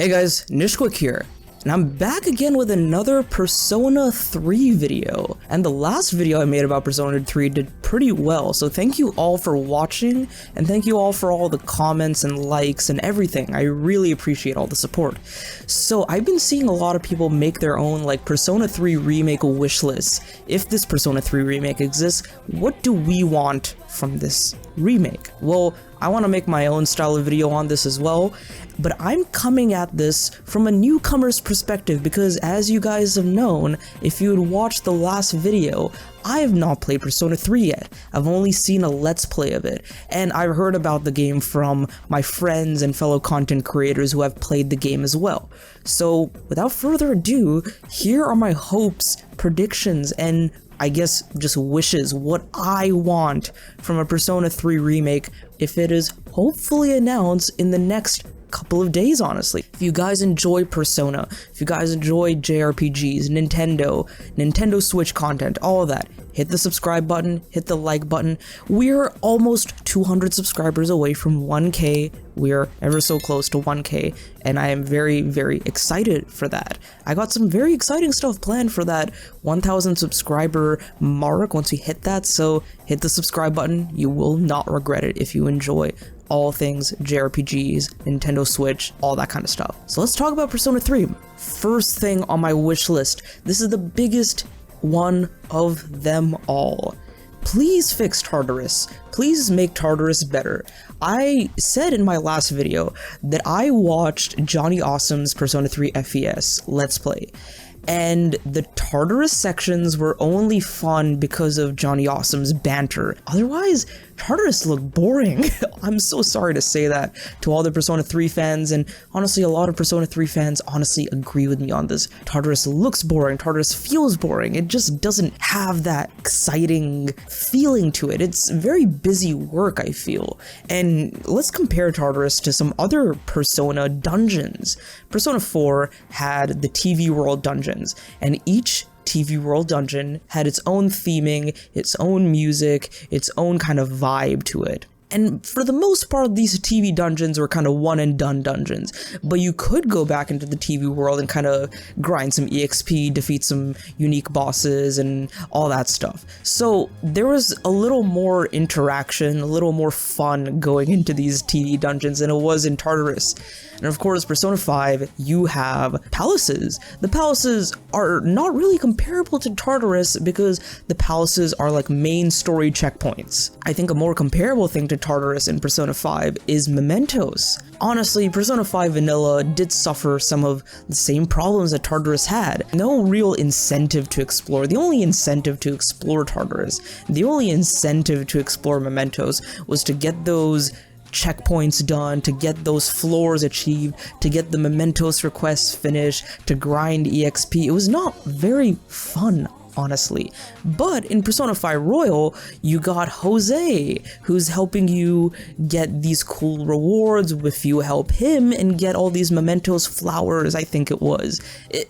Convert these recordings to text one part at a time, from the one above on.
Hey guys, Nishquick here, and I'm back again with another Persona 3 video. And the last video I made about Persona 3 did pretty well, so thank you all for watching, and thank you all for all the comments and likes and everything. I really appreciate all the support. So I've been seeing a lot of people make their own like Persona 3 Remake wish lists. If this Persona 3 Remake exists, what do we want from this remake? Well, I want to make my own style of video on this as well, but I'm coming at this from a newcomer's perspective because, as you guys have known, if you had watched the last video, I have not played Persona 3 yet. I've only seen a let's play of it, and I've heard about the game from my friends and fellow content creators who have played the game as well. So without further ado, here are my hopes, predictions, and I guess just wishes, what I want from a Persona 3 remake if it is hopefully announced in the next couple of days, honestly. If you guys enjoy Persona, if you guys enjoy JRPGs, Nintendo Switch content, all of that, hit the subscribe button, hit the like button. We're almost 200 subscribers away from 1K. We're ever so close to 1K, and I am very, very excited for that. I got some very exciting stuff planned for that 1,000 subscriber mark once we hit that, so hit the subscribe button. You will not regret it if you enjoy all things JRPGs, Nintendo Switch, all that kind of stuff. So let's talk about Persona 3. First thing on my wish list. This is the biggest one of them all. Please fix Tartarus. Please make Tartarus better. I said in my last video that I watched Johnny Awesome's Persona 3 FES Let's Play, and the Tartarus sections were only fun because of Johnny Awesome's banter. Otherwise, Tartarus looked boring. I'm so sorry to say that to all the Persona 3 fans, and honestly, a lot of Persona 3 fans honestly agree with me on this. Tartarus looks boring, Tartarus feels boring, it just doesn't have that exciting feeling to it. It's very busy work, I feel. And let's compare Tartarus to some other Persona dungeons. Persona 4 had the TV World dungeons, and each TV World dungeon had its own theming, its own music, its own kind of vibe to it. And for the most part, these TV dungeons were kind of one and done dungeons, but you could go back into the TV world and kind of grind some EXP, defeat some unique bosses and all that stuff. So there was a little more interaction, a little more fun going into these TV dungeons than it was in Tartarus. And of course, Persona 5, you have palaces. The palaces are not really comparable to Tartarus because the palaces are like main story checkpoints. I think a more comparable thing to Tartarus in Persona 5 is mementos. Honestly, Persona 5 Vanilla did suffer some of the same problems that Tartarus had. No real incentive to explore. The only incentive to explore Tartarus, the only incentive to explore mementos was to get those checkpoints done, to get those floors achieved, to get the mementos requests finished, to grind EXP. It was not very fun, honestly. But in Persona 5 Royal, you got Jose, who's helping you get these cool rewards if you help him and get all these mementos flowers, I think it was.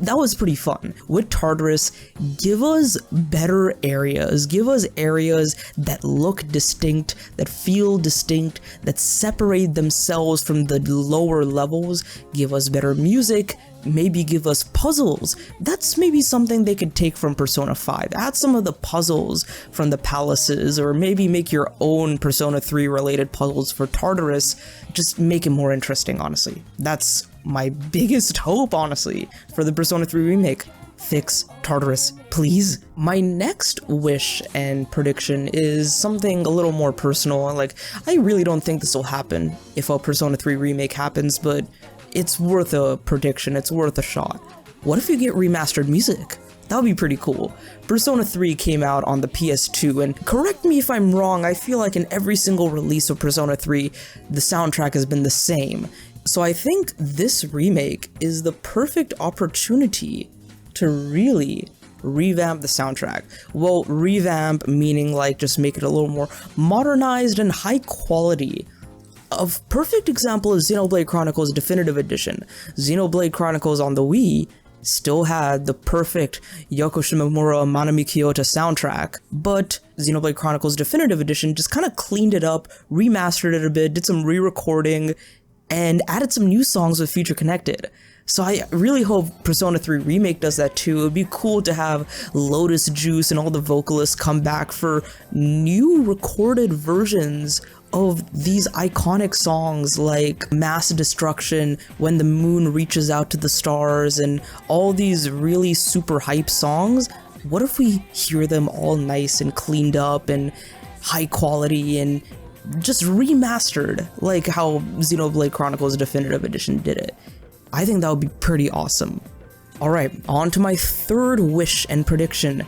That was pretty fun. With Tartarus, give us better areas. Give us areas that look distinct, that feel distinct, that separate themselves from the lower levels. Give us better music. Maybe give us puzzles. That's maybe something they could take from Persona 5. Add some of the puzzles from the palaces, or maybe make your own Persona 3 related puzzles for Tartarus. Just make it more interesting, honestly. That's my biggest hope, honestly, for the Persona 3 remake. Fix Tartarus, please. My next wish and prediction is something a little more personal. Like, I really don't think this will happen if a Persona 3 remake happens, but it's worth a prediction, it's worth a shot. What if you get remastered music? That would be pretty cool. Persona 3 came out on the PS2, and correct me if I'm wrong, I feel like in every single release of Persona 3, the soundtrack has been the same. So I think this remake is the perfect opportunity to really revamp the soundtrack. Well, revamp meaning like just make it a little more modernized and high quality. A perfect example is Xenoblade Chronicles Definitive Edition. Xenoblade Chronicles on the Wii still had the perfect Yoko Shimomura Manami Kyoto soundtrack, but Xenoblade Chronicles Definitive Edition just kind of cleaned it up, remastered it a bit, did some re-recording, and added some new songs with Future Connected. So I really hope Persona 3 Remake does that too. It would be cool to have Lotus Juice and all the vocalists come back for new recorded versions of these iconic songs like Mass Destruction, When the Moon Reaches Out to the Stars, and all these really super hype songs. What if we hear them all nice and cleaned up and high quality and just remastered, like how Xenoblade Chronicles Definitive Edition did it? I think that would be pretty awesome. Alright, on to my third wish and prediction.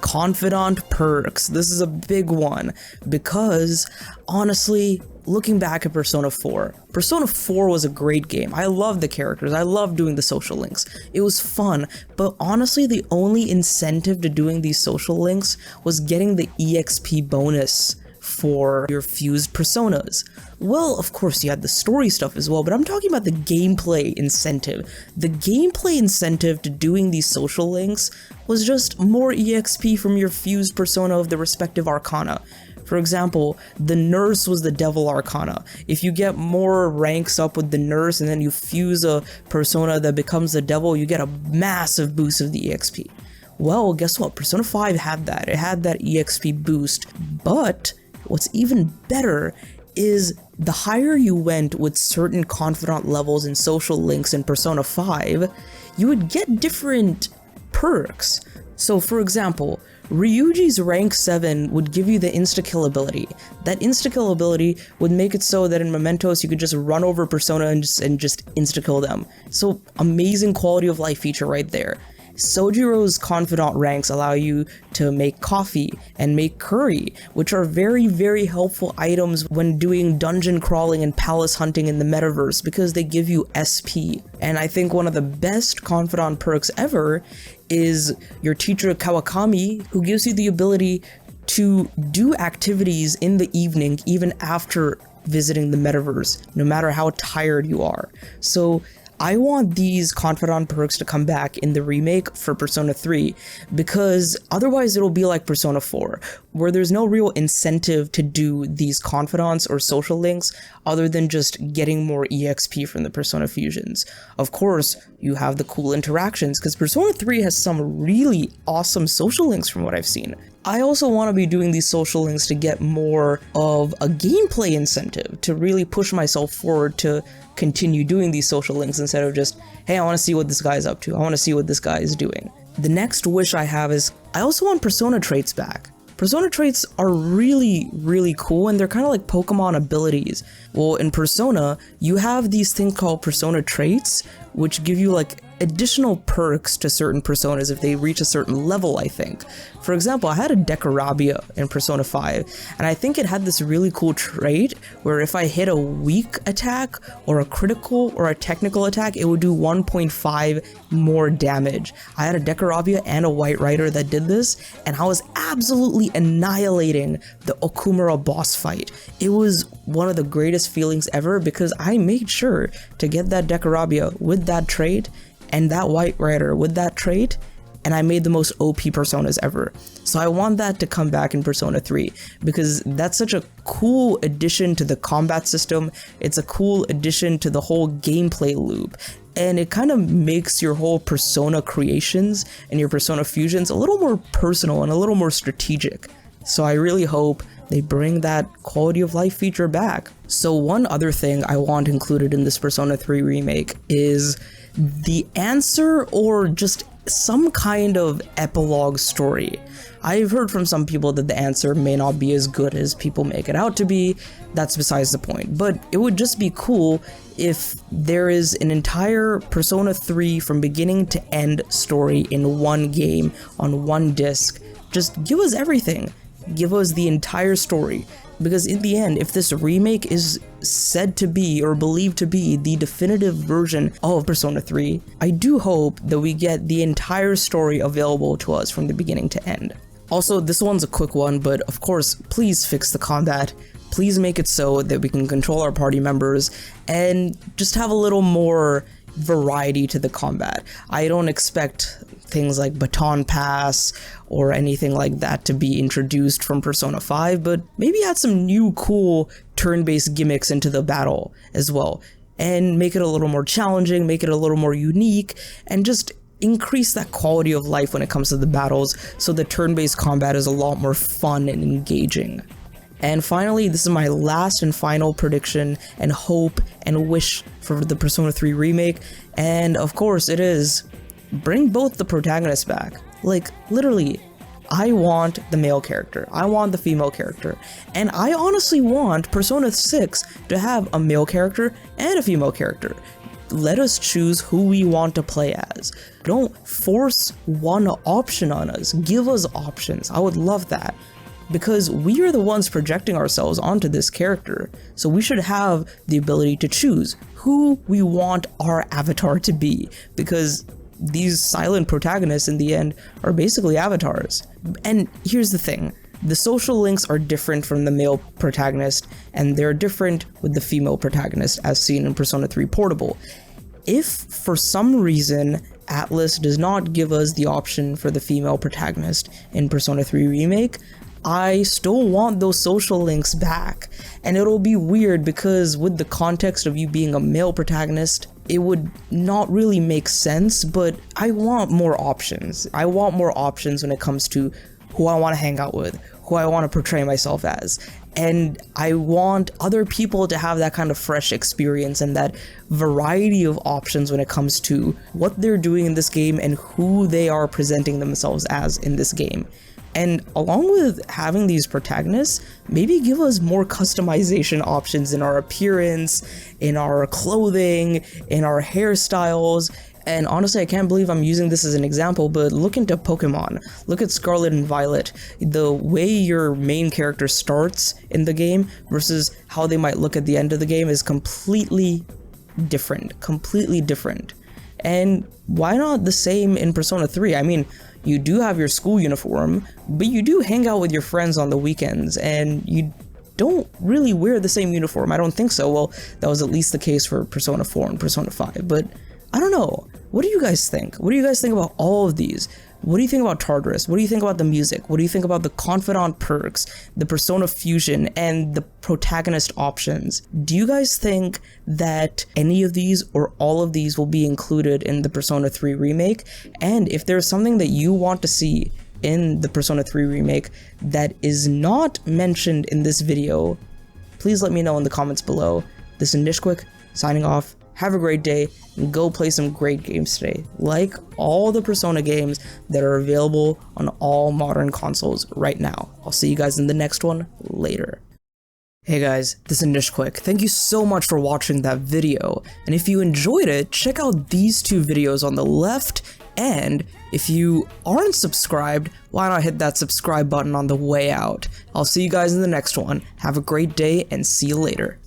Confidant perks. This is a big one because, honestly, looking back at Persona 4, Persona 4 was a great game. I loved the characters, I loved doing the social links. It was fun, but honestly the only incentive to doing these social links was getting the EXP bonus for your fused personas. Well, of course you had the story stuff as well, but I'm talking about the gameplay incentive. The gameplay incentive to doing these social links was just more EXP from your fused persona of the respective arcana. For example, the nurse was the devil arcana. If you get more ranks up with the nurse and then you fuse a persona that becomes the devil, you get a massive boost of the EXP. Well, guess what? Persona 5 had that. It had that EXP boost, but what's even better is the higher you went with certain confidant levels and social links in Persona 5, you would get different perks. So for example, Ryuji's rank 7 would give you the insta-kill ability. That insta-kill ability would make it so that in Mementos you could just run over Persona and just insta-kill them. So amazing quality of life feature right there. Sojiro's confidant ranks allow you to make coffee and make curry, which are very, very helpful items when doing dungeon crawling and palace hunting in the metaverse because they give you SP. And I think one of the best confidant perks ever is your teacher Kawakami, who gives you the ability to do activities in the evening even after visiting the metaverse, no matter how tired you are. So I want these confidant perks to come back in the remake for Persona 3, because otherwise it'll be like Persona 4, where there's no real incentive to do these confidants or social links other than just getting more EXP from the Persona fusions. Of course, you have the cool interactions, because Persona 3 has some really awesome social links from what I've seen. I also want to be doing these social links to get more of a gameplay incentive, to really push myself forward to continue doing these social links instead of just, hey, I want to see what this guy's up to, I want to see what this guy is doing. The next wish I have is, I also want Persona traits back. Persona traits are really, really cool, and they're kind of like Pokemon abilities. Well, in Persona, you have these things called Persona traits, which give you like additional perks to certain personas if they reach a certain level, I think. For example, I had a Decerabia in Persona 5, and I think it had this really cool trait where if I hit a weak attack, or a critical, or a technical attack, it would do 1.5 more damage. I had a Decerabia and a White Rider that did this, and I was absolutely annihilating the Okumura boss fight. It was one of the greatest feelings ever because I made sure to get that Decerabia with that trait, and that White Rider with that trait, and I made the most OP personas ever. So I want that to come back in Persona 3, because that's such a cool addition to the combat system, it's a cool addition to the whole gameplay loop, and it kind of makes your whole persona creations and your persona fusions a little more personal and a little more strategic. So I really hope they bring that quality of life feature back. So one other thing I want included in this Persona 3 remake is the answer, or just some kind of epilogue story. I've heard from some people that the answer may not be as good as people make it out to be. That's besides the point, but it would just be cool if there is an entire Persona 3 from beginning to end story in one game on one disc. Just give us everything. Give us the entire story, because in the end, if this remake is said to be or believed to be the definitive version of Persona 3, I do hope that we get the entire story available to us from the beginning to end. Also, this one's a quick one, but of course, please fix the combat. Please make it so that we can control our party members and just have a little more variety to the combat. I don't expect things like baton pass or anything like that to be introduced from Persona 5, but maybe add some new cool turn-based gimmicks into the battle as well. and make it a little more challenging, make it a little more unique, and just increase that quality of life when it comes to the battles, so the turn-based combat is a lot more fun and engaging. And finally, this is my last and final prediction and hope and wish for the Persona 3 remake, and of course it is, bring both the protagonists back. Like, literally, I want the male character, I want the female character, and I honestly want Persona 6 to have a male character and a female character. Let us choose who we want to play as. Don't force one option on us, give us options. I would love that. Because we are the ones projecting ourselves onto this character, so we should have the ability to choose who we want our avatar to be, because these silent protagonists in the end are basically avatars. And here's the thing, the social links are different from the male protagonist, and they're different with the female protagonist as seen in Persona 3 Portable. If for some reason Atlus does not give us the option for the female protagonist in Persona 3 Remake, I still want those social links back. And it'll be weird because with the context of you being a male protagonist, it would not really make sense, but I want more options. I want more options when it comes to who I want to hang out with, who I want to portray myself as. And I want other people to have that kind of fresh experience and that variety of options when it comes to what they're doing in this game and who they are presenting themselves as in this game. And along with having these protagonists, maybe give us more customization options in our appearance, in our clothing, in our hairstyles. And honestly, I can't believe I'm using this as an example, but look into Pokemon. Look at Scarlet and Violet. The way your main character starts in the game versus how they might look at the end of the game is completely different. And why not the same in Persona 3? I mean, you do have your school uniform, but you do hang out with your friends on the weekends, and you don't really wear the same uniform. I don't think so. Well, that was at least the case for Persona 4 and Persona 5, but I don't know. What do you guys think? What do you guys think about all of these? What do you think about Tartarus? What do you think about the music? What do you think about the Confidant perks, the Persona fusion, and the protagonist options? Do you guys think that any of these or all of these will be included in the Persona 3 remake? And if there's something that you want to see in the Persona 3 remake that is not mentioned in this video, please let me know in the comments below. This is Nishquick, signing off. Have a great day, and go play some great games today, like all the Persona games that are available on all modern consoles right now. I'll see you guys in the next one later. Hey guys, this is Nishquick. Thank you so much for watching that video, and if you enjoyed it, check out these two videos on the left, and if you aren't subscribed, why not hit that subscribe button on the way out? I'll see you guys in the next one. Have a great day, and see you later.